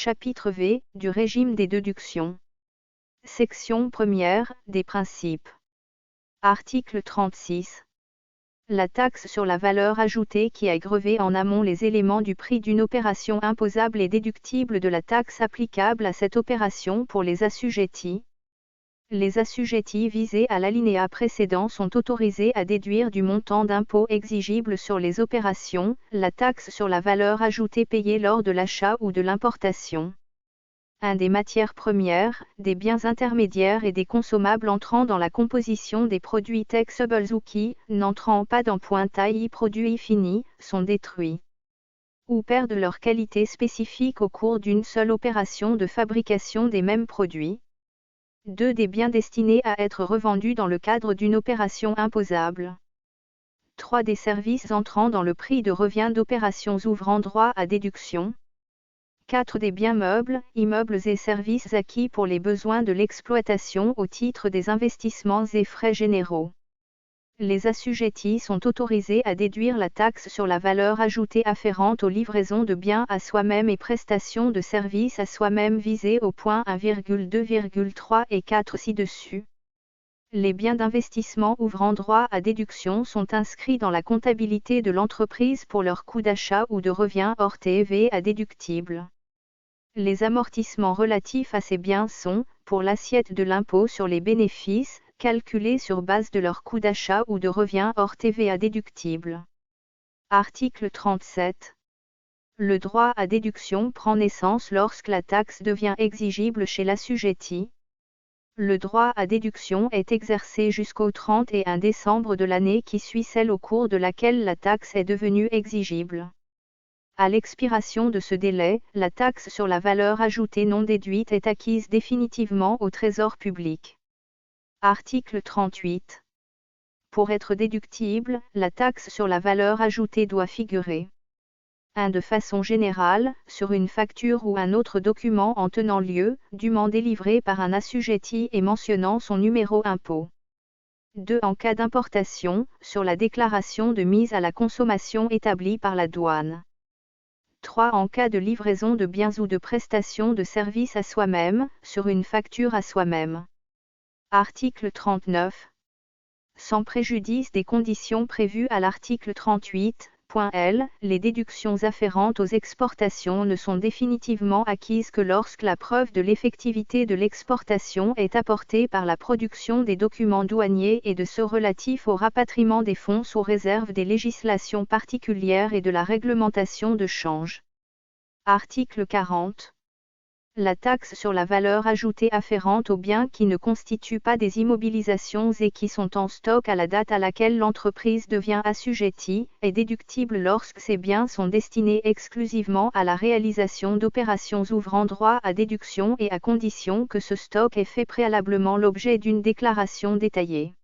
Chapitre V, du régime des déductions. Section 1, des principes. Article 36. La taxe sur la valeur ajoutée qui a grevé en amont les éléments du prix d'une opération imposable est déductible de la taxe applicable à cette opération pour les assujettis. Les assujettis visés à l'alinéa précédent sont autorisés à déduire du montant d'impôt exigible sur les opérations, la taxe sur la valeur ajoutée payée lors de l'achat ou de l'importation. Des matières premières, des biens intermédiaires et des consommables entrant dans la composition des produits taxables ou qui, n'entrant pas dans taille produits finis, sont détruits ou perdent leur qualité spécifique au cours d'une seule opération de fabrication des mêmes produits. 2. Des biens destinés à être revendus dans le cadre d'une opération imposable. 3. Des services entrant dans le prix de revient d'opérations ouvrant droit à déduction. 4. Des biens meubles, immeubles et services acquis pour les besoins de l'exploitation au titre des investissements et frais généraux. Les assujettis sont autorisés à déduire la taxe sur la valeur ajoutée afférente aux livraisons de biens à soi-même et prestations de services à soi-même visées au point 1,2,3 et 4 ci-dessus. Les biens d'investissement ouvrant droit à déduction sont inscrits dans la comptabilité de l'entreprise pour leur coût d'achat ou de revient hors TVA déductible. Les amortissements relatifs à ces biens sont, pour l'assiette de l'impôt sur les bénéfices, calculés sur base de leur coût d'achat ou de revient hors TVA déductible. Article 37. Le droit à déduction prend naissance lorsque la taxe devient exigible chez l'assujetti. Le droit à déduction est exercé jusqu'au 31 décembre de l'année qui suit celle au cours de laquelle la taxe est devenue exigible. À l'expiration de ce délai, la taxe sur la valeur ajoutée non déduite est acquise définitivement au Trésor public. Article 38. Pour être déductible, la taxe sur la valeur ajoutée doit figurer de façon générale, sur une facture ou un autre document en tenant lieu, dûment délivré par un assujetti et mentionnant son numéro impôt. 2. En cas d'importation, sur la déclaration de mise à la consommation établie par la douane. 3. En cas de livraison de biens ou de prestations de services à soi-même, sur une facture à soi-même. Article 39. Sans préjudice des conditions prévues à l'article 38.L, les déductions afférentes aux exportations ne sont définitivement acquises que lorsque la preuve de l'effectivité de l'exportation est apportée par la production des documents douaniers et de ceux relatifs au rapatriement des fonds sous réserve des législations particulières et de la réglementation de change. Article 40. La taxe sur la valeur ajoutée afférente aux biens qui ne constituent pas des immobilisations et qui sont en stock à la date à laquelle l'entreprise devient assujettie, est déductible lorsque ces biens sont destinés exclusivement à la réalisation d'opérations ouvrant droit à déduction et à condition que ce stock ait fait préalablement l'objet d'une déclaration détaillée.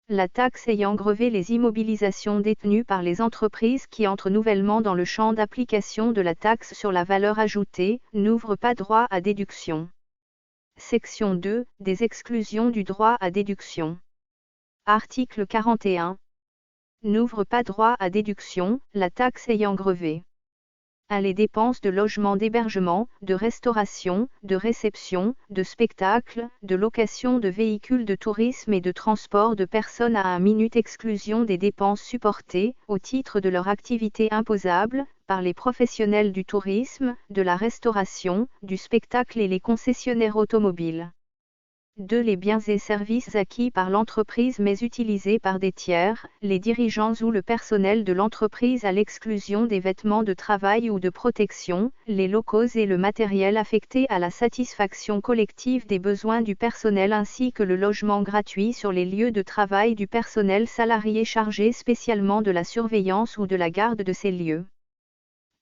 La taxe ayant grevé les immobilisations détenues par les entreprises qui entrent nouvellement dans le champ d'application de la taxe sur la valeur ajoutée, n'ouvre pas droit à déduction. Section 2, des exclusions du droit à déduction. Article 41. N'ouvre pas droit à déduction, la taxe ayant grevé les dépenses de logement, d'hébergement, de restauration, de réception, de spectacle, de location de véhicules de tourisme et de transport de personnes à 1 minute exclusion des dépenses supportées, au titre de leur activité imposable, par les professionnels du tourisme, de la restauration, du spectacle et les concessionnaires automobiles. 2. Les biens et services acquis par l'entreprise mais utilisés par des tiers, les dirigeants ou le personnel de l'entreprise à l'exclusion des vêtements de travail ou de protection, les locaux et le matériel affecté à la satisfaction collective des besoins du personnel ainsi que le logement gratuit sur les lieux de travail du personnel salarié chargé spécialement de la surveillance ou de la garde de ces lieux.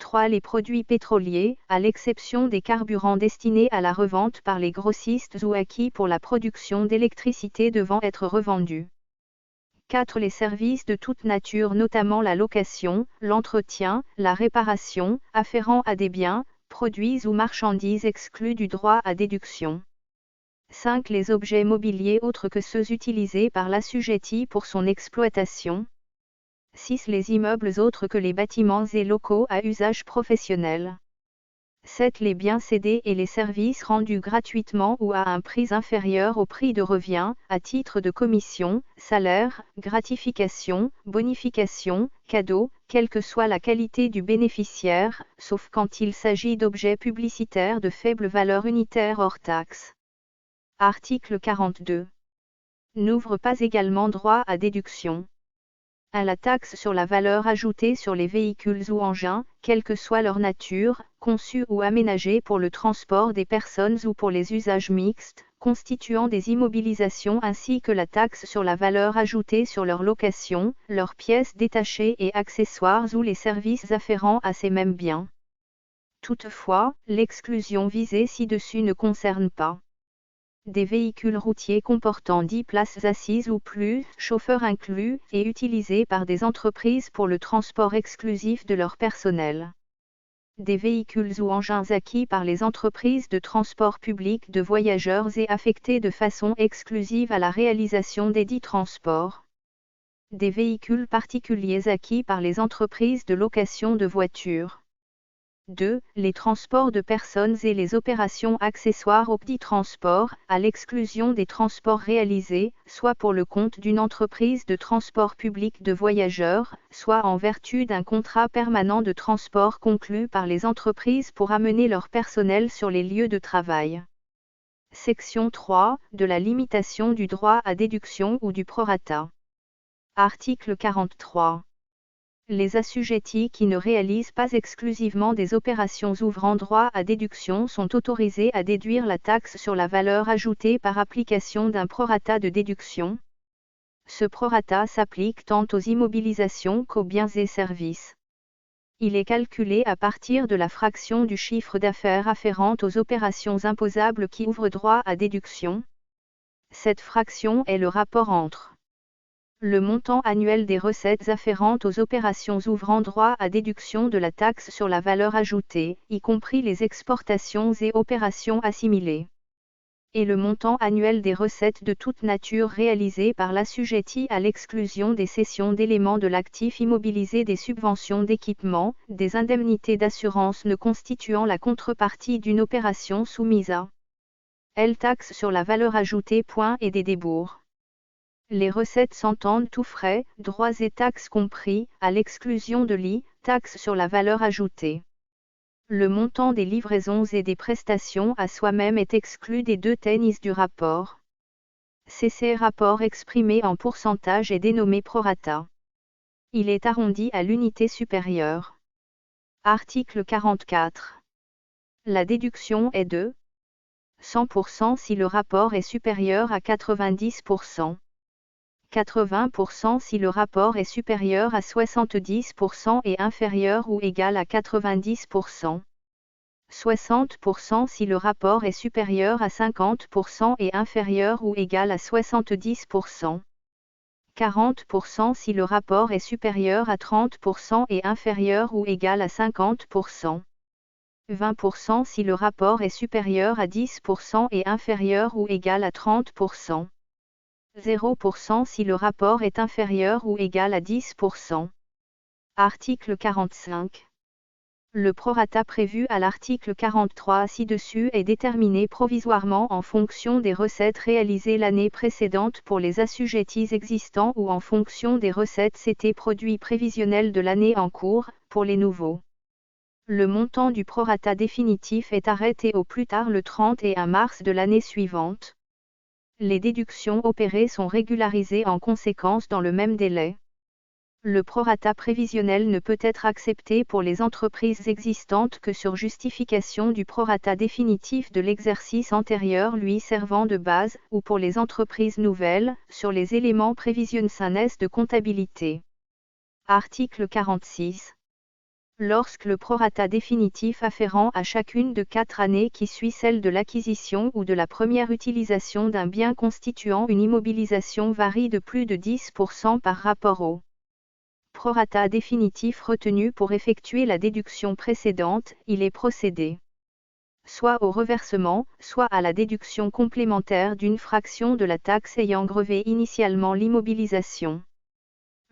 3. Les produits pétroliers, à l'exception des carburants destinés à la revente par les grossistes ou acquis pour la production d'électricité devant être revendus. 4. Les services de toute nature notamment la location, l'entretien, la réparation, afférents à des biens, produits ou marchandises exclus du droit à déduction. 5. Les objets mobiliers autres que ceux utilisés par l'assujetti pour son exploitation. 6. Les immeubles autres que les bâtiments et locaux à usage professionnel. 7. Les biens cédés et les services rendus gratuitement ou à un prix inférieur au prix de revient, à titre de commission, salaire, gratification, bonification, cadeau, quelle que soit la qualité du bénéficiaire, sauf quand il s'agit d'objets publicitaires de faible valeur unitaire hors taxe. Article 42. N'ouvre pas également droit à déduction à la taxe sur la valeur ajoutée sur les véhicules ou engins, quelle que soit leur nature, conçus ou aménagés pour le transport des personnes ou pour les usages mixtes, constituant des immobilisations ainsi que la taxe sur la valeur ajoutée sur leur location, leurs pièces détachées et accessoires ou les services afférents à ces mêmes biens. Toutefois, l'exclusion visée ci-dessus ne concerne pas des véhicules routiers comportant 10 places assises ou plus, chauffeurs inclus, et utilisés par des entreprises pour le transport exclusif de leur personnel. Des véhicules ou engins acquis par les entreprises de transport public de voyageurs et affectés de façon exclusive à la réalisation des dits transports. Des véhicules particuliers acquis par les entreprises de location de voitures. 2. Les transports de personnes et les opérations accessoires aux dits transports, à l'exclusion des transports réalisés, soit pour le compte d'une entreprise de transport public de voyageurs, soit en vertu d'un contrat permanent de transport conclu par les entreprises pour amener leur personnel sur les lieux de travail. Section 3. De la limitation du droit à déduction ou du prorata. Article 43. Les assujettis qui ne réalisent pas exclusivement des opérations ouvrant droit à déduction sont autorisés à déduire la taxe sur la valeur ajoutée par application d'un prorata de déduction. Ce prorata s'applique tant aux immobilisations qu'aux biens et services. Il est calculé à partir de la fraction du chiffre d'affaires afférente aux opérations imposables qui ouvrent droit à déduction. Cette fraction est le rapport entre le montant annuel des recettes afférentes aux opérations ouvrant droit à déduction de la taxe sur la valeur ajoutée, y compris les exportations et opérations assimilées, et le montant annuel des recettes de toute nature réalisées par l'assujetti à l'exclusion des cessions d'éléments de l'actif immobilisé, des subventions d'équipement, des indemnités d'assurance ne constituant la contrepartie d'une opération soumise à L taxe sur la valeur ajoutée. Et des débours. Les recettes s'entendent tous frais, droits et taxes compris, à l'exclusion de l'I, taxe sur la valeur ajoutée. Le montant des livraisons et des prestations à soi-même est exclu des deux tennis du rapport. Ces rapport exprimé en pourcentage est dénommé prorata. Il est arrondi à l'unité supérieure. Article 44. La déduction est de 100% si le rapport est supérieur à 90%. 80% si le rapport est supérieur à 70% et inférieur ou égal à 90%. 60% si le rapport est supérieur à 50% et inférieur ou égal à 70%. 40% si le rapport est supérieur à 30% et inférieur ou égal à 50%. 20% si le rapport est supérieur à 10% et inférieur ou égal à 30%. 0% si le rapport est inférieur ou égal à 10%. Article 45. Le prorata prévu à l'article 43 ci-dessus est déterminé provisoirement en fonction des recettes réalisées l'année précédente pour les assujettis existants ou en fonction des recettes CT produits prévisionnels de l'année en cours, pour les nouveaux. Le montant du prorata définitif est arrêté au plus tard le 31 mars de l'année suivante. Les déductions opérées sont régularisées en conséquence dans le même délai. Le prorata prévisionnel ne peut être accepté pour les entreprises existantes que sur justification du prorata définitif de l'exercice antérieur lui servant de base, ou pour les entreprises nouvelles, sur les éléments prévisionnels de comptabilité. Article 46. Lorsque le prorata définitif afférent à chacune de 4 années qui suit celle de l'acquisition ou de la première utilisation d'un bien constituant une immobilisation varie de plus de 10% par rapport au prorata définitif retenu pour effectuer la déduction précédente, il est procédé soit au reversement, soit à la déduction complémentaire d'une fraction de la taxe ayant grevé initialement l'immobilisation.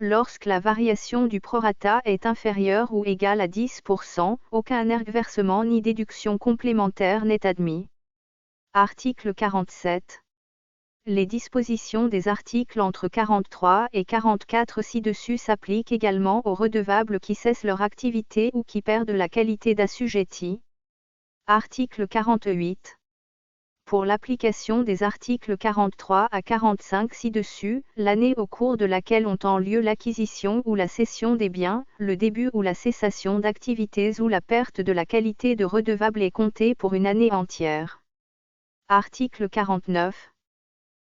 Lorsque la variation du prorata est inférieure ou égale à 10%, aucun versement ni déduction complémentaire n'est admis. Article 47. Les dispositions des articles entre 43 et 44 ci-dessus s'appliquent également aux redevables qui cessent leur activité ou qui perdent la qualité d'assujettis. Article 48. Pour l'application des articles 43 à 45 ci-dessus, l'année au cours de laquelle ont lieu l'acquisition ou la cession des biens, le début ou la cessation d'activités ou la perte de la qualité de redevable est comptée pour une année entière. Article 49.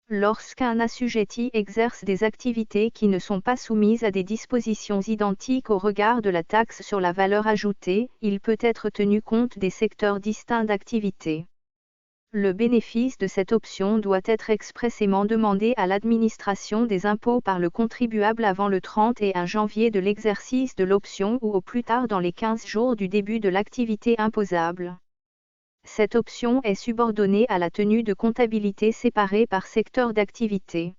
Lorsqu'un assujetti exerce des activités qui ne sont pas soumises à des dispositions identiques au regard de la taxe sur la valeur ajoutée, il peut être tenu compte des secteurs distincts d'activité. Le bénéfice de cette option doit être expressément demandé à l'administration des impôts par le contribuable avant le 31 janvier de l'exercice de l'option ou au plus tard dans les 15 jours du début de l'activité imposable. Cette option est subordonnée à la tenue de comptabilité séparée par secteur d'activité.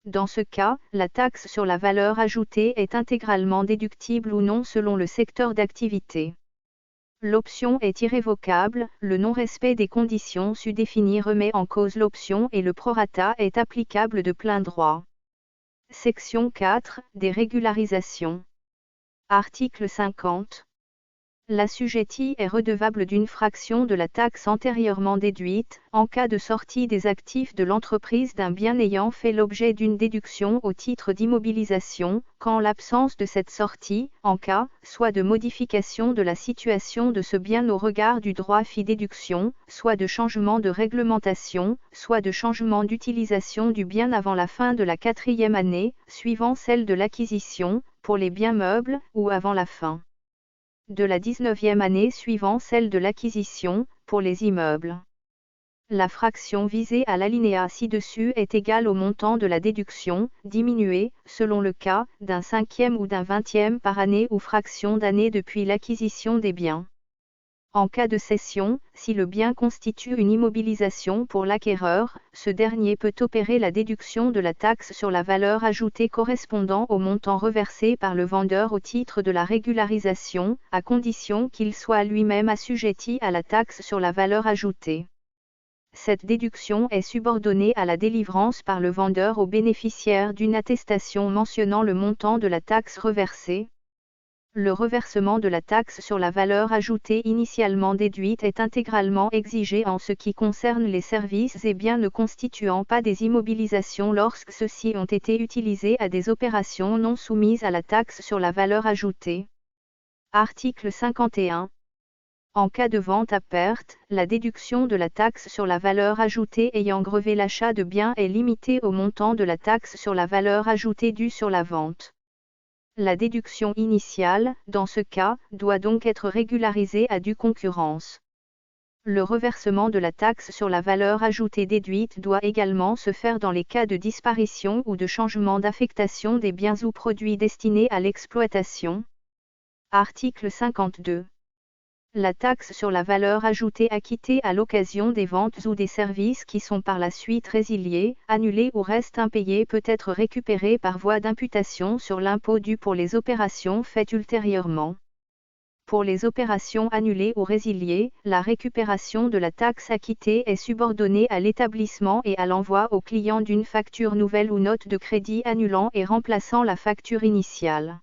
Dans ce cas, la taxe sur la valeur ajoutée est intégralement déductible ou non selon le secteur d'activité. L'option est irrévocable, le non-respect des conditions définies remet en cause l'option et le prorata est applicable de plein droit. Section 4, des régularisations. Article 50. L'assujetti est redevable d'une fraction de la taxe antérieurement déduite, en cas de sortie des actifs de l'entreprise d'un bien ayant fait l'objet d'une déduction au titre d'immobilisation, qu'en l'absence de cette sortie, en cas, soit de modification de la situation de ce bien au regard du droit fi-déduction, soit de changement de réglementation, soit de changement d'utilisation du bien avant la fin de la 4e année, suivant celle de l'acquisition, pour les biens meubles, ou avant la fin de la 19e année suivant celle de l'acquisition, pour les immeubles. La fraction visée à l'alinéa ci-dessus est égale au montant de la déduction, diminuée, selon le cas, d'un 5e ou d'un 20e par année ou fraction d'année depuis l'acquisition des biens. En cas de cession, si le bien constitue une immobilisation pour l'acquéreur, ce dernier peut opérer la déduction de la taxe sur la valeur ajoutée correspondant au montant reversé par le vendeur au titre de la régularisation, à condition qu'il soit lui-même assujetti à la taxe sur la valeur ajoutée. Cette déduction est subordonnée à la délivrance par le vendeur au bénéficiaire d'une attestation mentionnant le montant de la taxe reversée. Le reversement de la taxe sur la valeur ajoutée initialement déduite est intégralement exigé en ce qui concerne les services et biens ne constituant pas des immobilisations lorsque ceux-ci ont été utilisés à des opérations non soumises à la taxe sur la valeur ajoutée. Article 51. En cas de vente à perte, la déduction de la taxe sur la valeur ajoutée ayant grevé l'achat de biens est limitée au montant de la taxe sur la valeur ajoutée due sur la vente. La déduction initiale, dans ce cas, doit donc être régularisée à due concurrence. Le reversement de la taxe sur la valeur ajoutée déduite doit également se faire dans les cas de disparition ou de changement d'affectation des biens ou produits destinés à l'exploitation. Article 52. La taxe sur la valeur ajoutée acquittée à l'occasion des ventes ou des services qui sont par la suite résiliés, annulés ou restent impayés peut être récupérée par voie d'imputation sur l'impôt dû pour les opérations faites ultérieurement. Pour les opérations annulées ou résiliées, la récupération de la taxe acquittée est subordonnée à l'établissement et à l'envoi au client d'une facture nouvelle ou note de crédit annulant et remplaçant la facture initiale.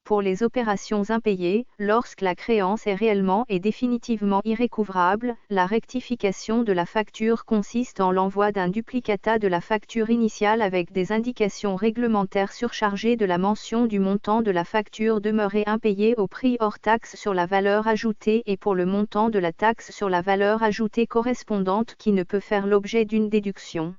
Pour les opérations impayées, lorsque la créance est réellement et définitivement irrécouvrable, la rectification de la facture consiste en l'envoi d'un duplicata de la facture initiale avec des indications réglementaires surchargées de la mention du montant de la facture demeurée impayée au prix hors taxe sur la valeur ajoutée et pour le montant de la taxe sur la valeur ajoutée correspondante qui ne peut faire l'objet d'une déduction.